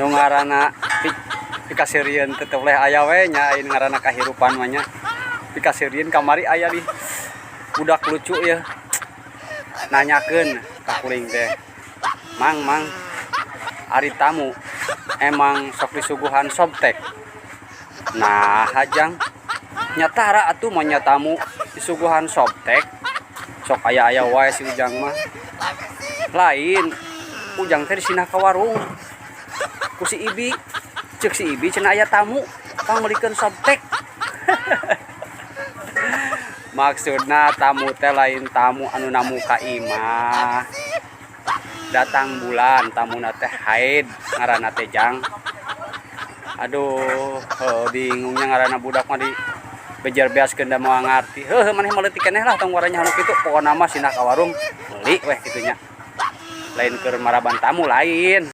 nu ngaranna pikasirieun teu boleh aya we nya ayeuna ngaranna kahirupan mah nya. Pikasirieun kamari aya di budak lucu ya. Nanyakeun ka kuring teh. Mang, ari tamu emang sok disuguhan sobtek. Nah, hajang nyatara atuh mah nya tamu disuguhan sobtek. Sok aya-aya wae si Ujang mah. Lain Ujang teh disinah ka warung ku si Ibi, ceuk si Ibi cenah aya tamu panglikeun sobtek. Maksudna tamu teh lain tamu anu namu ka imah. Datang bulan tamuna teh haid ngaranna teh Jang. Aduh, bingungnya ngaranna budak mah di bejar beaskeun da moal ngarti. Heuh maneh mah leutik keneh lah tong waranya anu kitu pokona mah sinah ka warung meuli weh kitu nya. Lain keur maraban tamu lain.